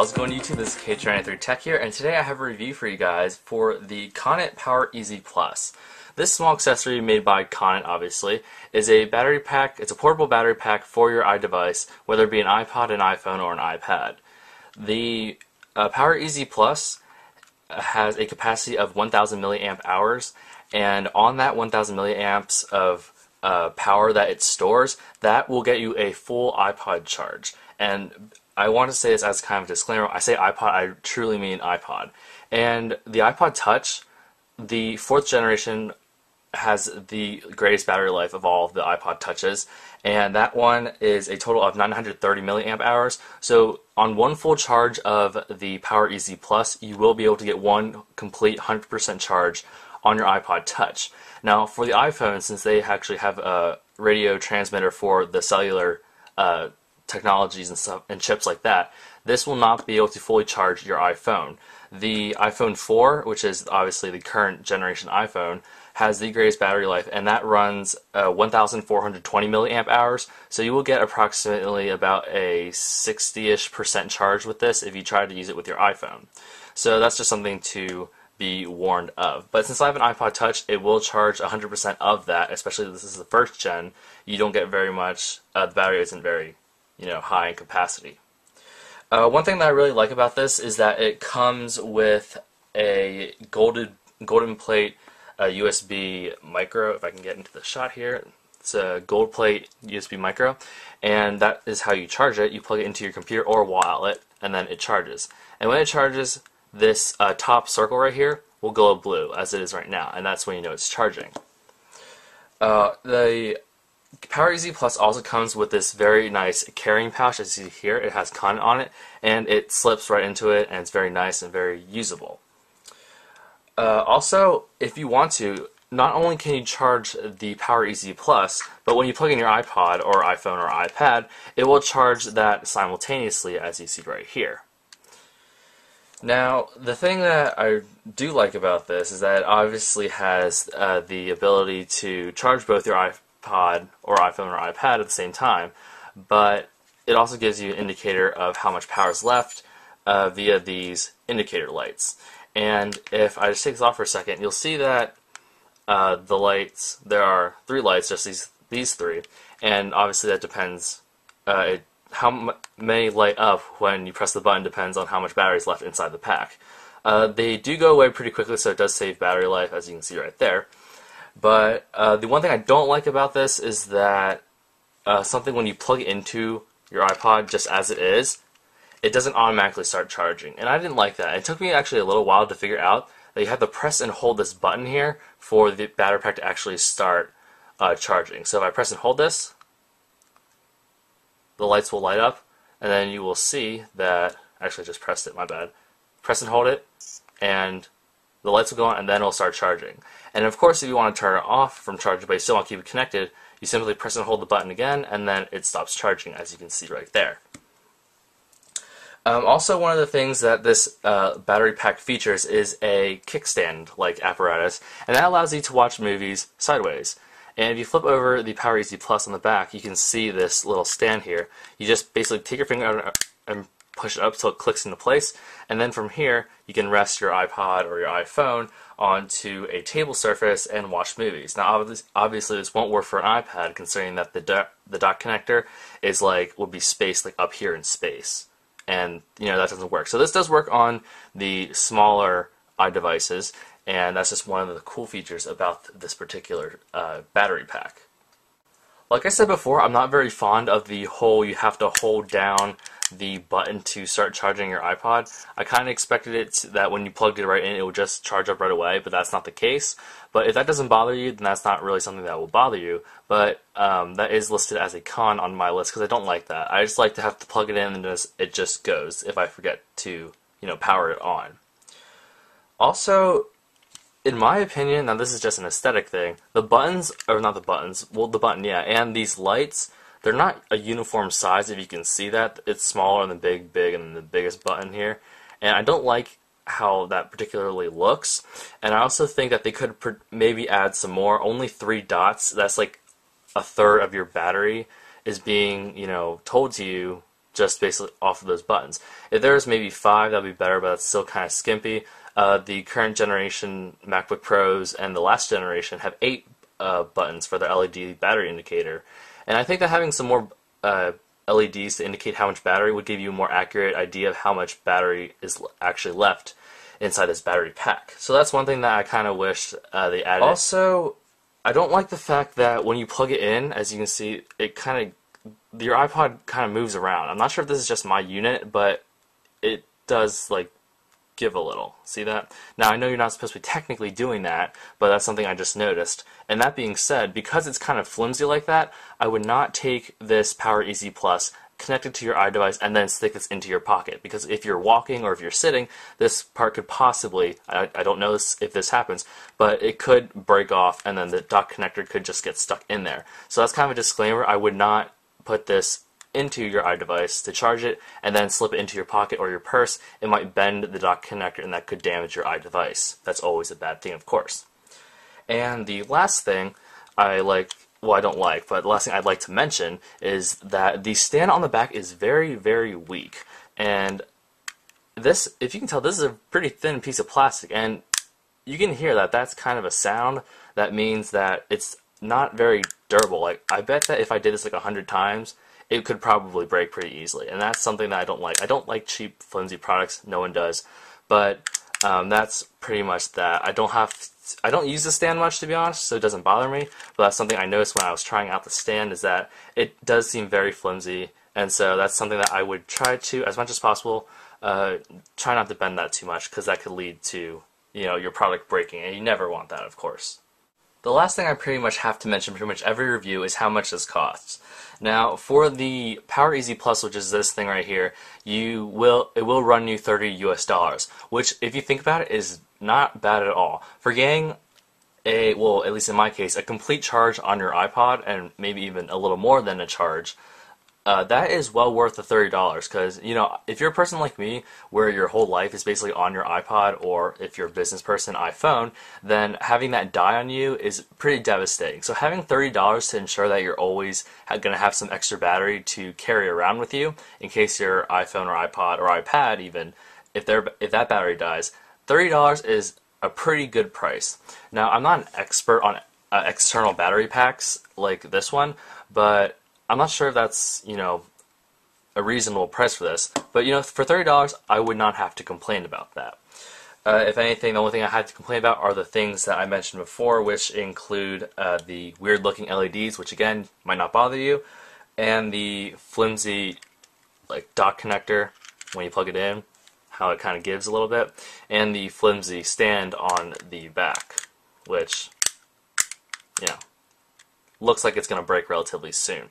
How's it going, YouTube? This is K93 Tech here, and today I have a review for you guys for the Konnet PowerEZ Plus. This small accessory made by Konnet, obviously, is a battery pack. It's a portable battery pack for your iDevice, whether it be an iPod, an iPhone, or an iPad. The PowerEZ Plus has a capacity of 1,000 milliamp hours, and on that 1,000 milliamps of power that it stores, that will get you a full iPod charge. And I want to say this as kind of a disclaimer. I say iPod, I truly mean iPod. And the iPod Touch, the 4th generation, has the greatest battery life of all of the iPod Touches, and that one is a total of 930 milliamp hours. So on one full charge of the PowerEZ Plus, you will be able to get one complete 100% charge on your iPod Touch. Now for the iPhone, since they actually have a radio transmitter for the cellular technologies and stuff and chips like that, this will not be able to fully charge your iPhone. The iPhone 4, which is obviously the current generation iPhone, has the greatest battery life, and that runs 1,420 milliamp hours. So you will get approximately about a 60-ish% charge with this if you try to use it with your iPhone. So that's just something to be warned of. But since I have an iPod Touch, it will charge 100% of that, especially if this is the 1st gen. You don't get very much, the battery isn't very high in capacity. One thing that I really like about this is that it comes with a golden plate USB micro. If I can get into the shot here, it's a gold plate USB micro, and that is how you charge it. You plug it into your computer or wall outlet, and then it charges. And when it charges, this top circle right here will glow blue, as it is right now, and that's when you know it's charging. The PowerEZ Plus also comes with this very nice carrying pouch. As you see here, it has Konnet on it, and it slips right into it, and it's very nice and very usable. Also, if you want to, not only can you charge the PowerEZ Plus, but when you plug in your iPod or iPhone or iPad, it will charge that simultaneously, as you see right here. Now, the thing that I do like about this is that it obviously has the ability to charge both your iPod or iPhone or iPad at the same time, but it also gives you an indicator of how much power is left via these indicator lights. And if I just take this off for a second, you'll see that the lights, there are 3 lights, just these 3, and obviously that depends, how many light up when you press the button depends on how much battery is left inside the pack. They do go away pretty quickly, so it does save battery life, as you can see right there. But the one thing I don't like about this is that something when you plug it into your iPod just as it is, it doesn't automatically start charging. And I didn't like that. It took me actually a little while to figure out that you have to press and hold this button here for the battery pack to actually start charging. So if I press and hold this, the lights will light up, and then you will see that, actually I just pressed it, my bad. Press and hold it, and the lights will go on, and then it'll start charging. And of course, if you want to turn it off from charging, but you still want to keep it connected, you simply press and hold the button again, and then it stops charging, as you can see right there. Also, one of the things that this battery pack features is a kickstand-like apparatus, and that allows you to watch movies sideways. And if you flip over the PowerEZ Plus on the back, you can see this little stand here. You just basically take your finger out and push it up until it clicks into place, and then from here you can rest your iPod or your iPhone onto a table surface and watch movies. Now obviously this won't work for an iPad, considering that the dock connector is would be spaced up here in space, and that doesn't work. So this does work on the smaller iDevices, and that's just one of the cool features about this particular battery pack. Like I said before, I'm not very fond of the whole you have to hold down the button to start charging your iPod. I kind of expected it that when you plugged it right in, it would just charge up right away, but that's not the case. But if that doesn't bother you, then that's not really something that will bother you. But that is listed as a con on my list because I don't like that. I just like to have to plug it in and it just goes if I forget to power it on. Also, in my opinion, now this is just an aesthetic thing, the buttons, or not the buttons, well the button, yeah, and these lights, they're not a uniform size. If you can see that, it's smaller than the big, and then the biggest button here. And I don't like how that particularly looks. And I also think that they could maybe add some more. Only 3 dots, that's like a third of your battery is being, told to you just basically off of those buttons. If there's maybe 5, that'd be better, but that's still kind of skimpy. The current generation MacBook Pros and the last generation have 8 buttons for their LED battery indicator, and I think that having some more LEDs to indicate how much battery would give you a more accurate idea of how much battery is actually left inside this battery pack. So that's one thing that I kind of wish they added. Also, I don't like the fact that when you plug it in, as you can see, it your iPod kind of moves around. I'm not sure if this is just my unit, but it does like give a little. See that? Now I know you're not supposed to be technically doing that, but that's something I just noticed. And that being said, because it's kind of flimsy like that, I would not take this PowerEZ Plus, connect it to your iDevice, and then stick this into your pocket. Because if you're walking or if you're sitting, this part could possibly, I don't know if this happens, but it could break off and then the dock connector could just get stuck in there. So that's kind of a disclaimer. I would not put this into your iDevice to charge it and then slip it into your pocket or your purse. It might bend the dock connector and that could damage your iDevice. That's always a bad thing, of course. And the last thing I don't like, but the last thing I'd like to mention is that the stand on the back is very, very weak. And this, if you can tell, this is a pretty thin piece of plastic, and you can hear that that's kind of a sound that means that it's not very durable. Like, I bet that if I did this like 100 times, it could probably break pretty easily, and that's something that I don't like. I don't like cheap, flimsy products. No one does, but that's pretty much that. I don't use the stand much, to be honest, so it doesn't bother me. But that's something I noticed when I was trying out the stand, is that it does seem very flimsy, and so that's something that I would try to, as much as possible, try not to bend that too much, because that could lead to your product breaking, and you never want that, of course. The last thing I pretty much have to mention pretty much every review is how much this costs. Now, for the PowerEZ Plus, which is this thing right here, it will run you $30 US, which, if you think about it, is not bad at all. For getting well, at least in my case, a complete charge on your iPod, and maybe even a little more than a charge, that is well worth the $30, because, if you're a person like me, where your whole life is basically on your iPod, or if you're a business person, iPhone, then having that die on you is pretty devastating. So having $30 to ensure that you're always going to have some extra battery to carry around with you, in case your iPhone or iPod or iPad even, if that battery dies, $30 is a pretty good price. Now, I'm not an expert on external battery packs like this one, but I'm not sure if that's, a reasonable price for this. But, for $30, I would not have to complain about that. If anything, the only thing I had to complain about are the things that I mentioned before, which include the weird-looking LEDs, which, again, might not bother you, and the flimsy, dock connector when you plug it in, how it kind of gives a little bit, and the flimsy stand on the back, which, looks like it's going to break relatively soon.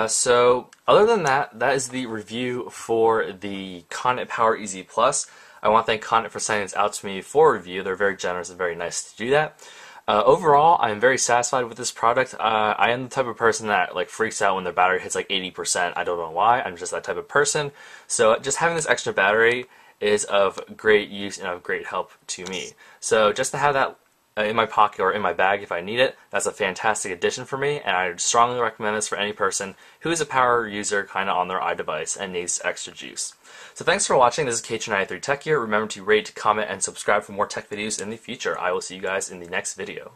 So, other than that, that is the review for the Konnet PowerEZ Plus. I want to thank Konnet for sending this out to me for review. They're very generous and very nice to do that. Overall, I'm very satisfied with this product. I am the type of person that freaks out when their battery hits 80%. I don't know why. I'm just that type of person. So just having this extra battery is of great use and of great help to me. So just to have that in my pocket or in my bag if I need it, that's a fantastic addition for me, and I strongly recommend this for any person who is a power user kind of on their iDevice and needs extra juice. So thanks for watching. This is K93 Tech here. Remember to rate, comment, and subscribe for more tech videos in the future. I will see you guys in the next video.